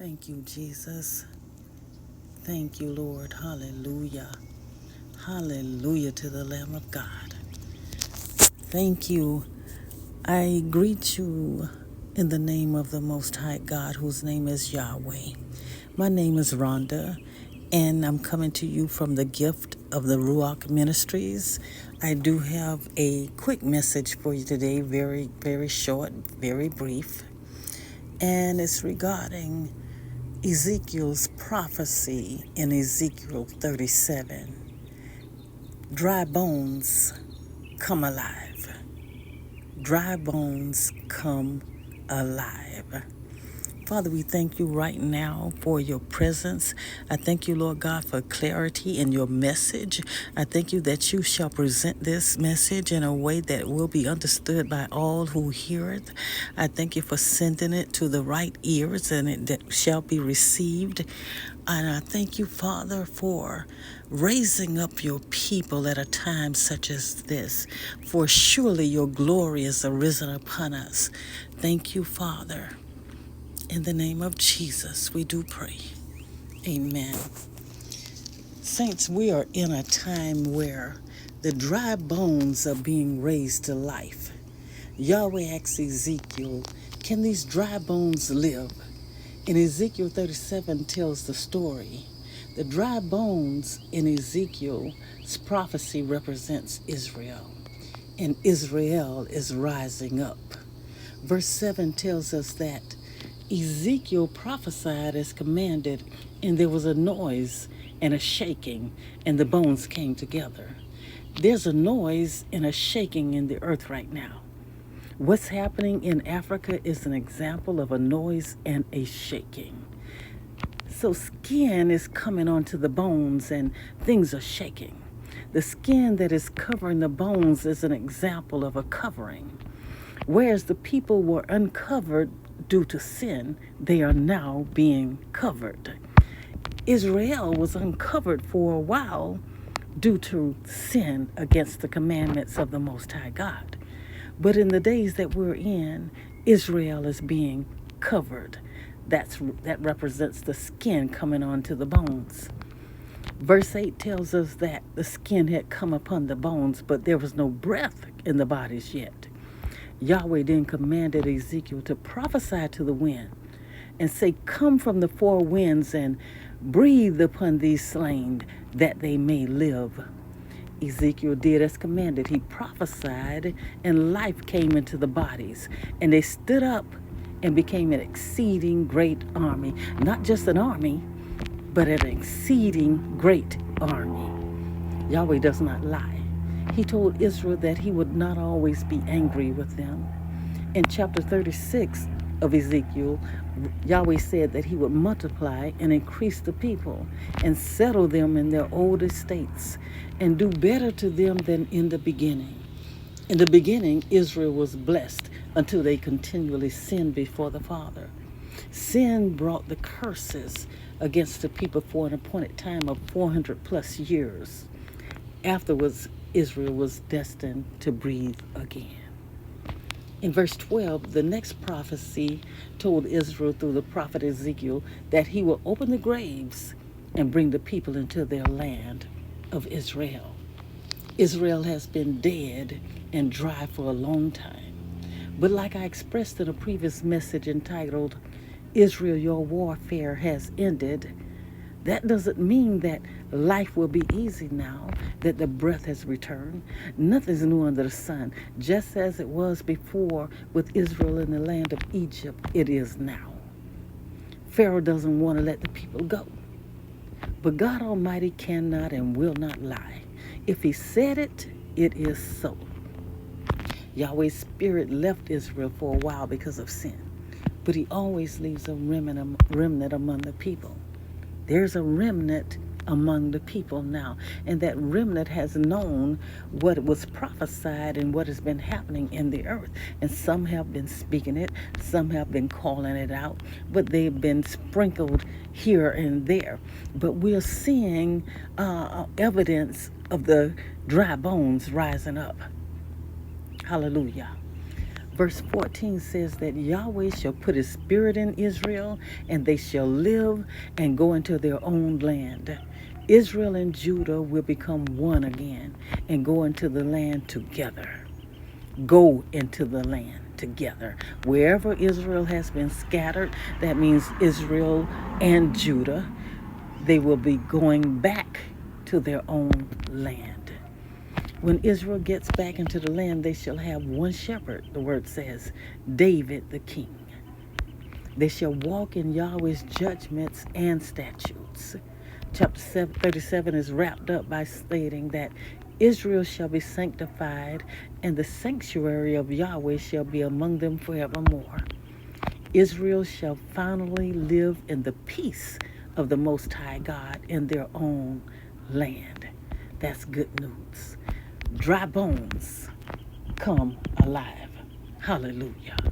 Thank you, Jesus. Thank you, Lord. Hallelujah. Hallelujah to the Lamb of God. Thank you. I greet you in the name of the Most High God, whose name is Yahweh. My name is Rhonda, and I'm coming to you from the gift of the Ruach Ministries. I do have a quick message for you today, very, very short, very brief, and it's regarding Ezekiel's prophecy in Ezekiel 37. Dry bones come alive. Dry bones come alive. Father, we thank you right now for your presence. I thank you, Lord God, for clarity in your message. I thank you that you shall present this message in a way that will be understood by all who hear it. I thank you for sending it to the right ears and it that shall be received. And I thank you, Father, for raising up your people at a time such as this. For surely your glory is arisen upon us. Thank you, Father. In the name of Jesus, we do pray. Amen. Saints, we are in a time where the dry bones are being raised to life. Yahweh asks Ezekiel, can these dry bones live? And Ezekiel 37 tells the story. The dry bones in Ezekiel's prophecy represents Israel, and Israel is rising up. Verse 7 tells us that Ezekiel prophesied as commanded, and there was a noise and a shaking, and the bones came together. There's a noise and a shaking in the earth right now. What's happening in Africa is an example of a noise and a shaking. So skin is coming onto the bones and things are shaking. The skin that is covering the bones is an example of a covering. Whereas the people were uncovered due to sin, they are now being covered. Israel was uncovered for a while due to sin against the commandments of the Most High God. But in the days that we're in, Israel is being covered. That represents the skin coming onto the bones. Verse 8 tells us that the skin had come upon the bones, but there was no breath in the bodies yet. Yahweh then commanded Ezekiel to prophesy to the wind and say, come from the four winds and breathe upon these slain that they may live. Ezekiel did as commanded. He prophesied, and life came into the bodies, and they stood up and became an exceeding great army. Not just an army, but an exceeding great army. Yahweh does not lie. He told Israel that he would not always be angry with them. In chapter 36 of Ezekiel, Yahweh said that he would multiply and increase the people and settle them in their old estates and do better to them than in the beginning. In the beginning, Israel was blessed until they continually sinned before the Father. Sin brought the curses against the people for an appointed time of 400 plus years. Afterwards, Israel was destined to breathe again. In verse 12, the next prophecy told Israel through the prophet Ezekiel that he will open the graves and bring the people into their land of Israel. Israel has been dead and dry for a long time. But like I expressed in a previous message entitled, Israel, your warfare has ended, that doesn't mean that life will be easy now, that the breath has returned. Nothing's new under the sun. Just as it was before with Israel in the land of Egypt, it is now. Pharaoh doesn't want to let the people go. But God Almighty cannot and will not lie. If he said it, it is so. Yahweh's spirit left Israel for a while because of sin, but he always leaves a remnant among the people. There's a remnant among the people now, and that remnant has known what was prophesied and what has been happening in the earth. And some have been speaking it, some have been calling it out, but they've been sprinkled here and there. But we're seeing evidence of the dry bones rising up. Hallelujah. Verse 14 says that Yahweh shall put his spirit in Israel, and they shall live and go into their own land. Israel and Judah will become one again and go into the land together. Go into the land together. Wherever Israel has been scattered, that means Israel and Judah, they will be going back to their own land. When Israel gets back into the land, they shall have one shepherd, the word says, David the king. They shall walk in Yahweh's judgments and statutes. Chapter 37 is wrapped up by stating that Israel shall be sanctified, and the sanctuary of Yahweh shall be among them forevermore. Israel shall finally live in the peace of the Most High God in their own land. That's good news. Dry bones come alive. Hallelujah.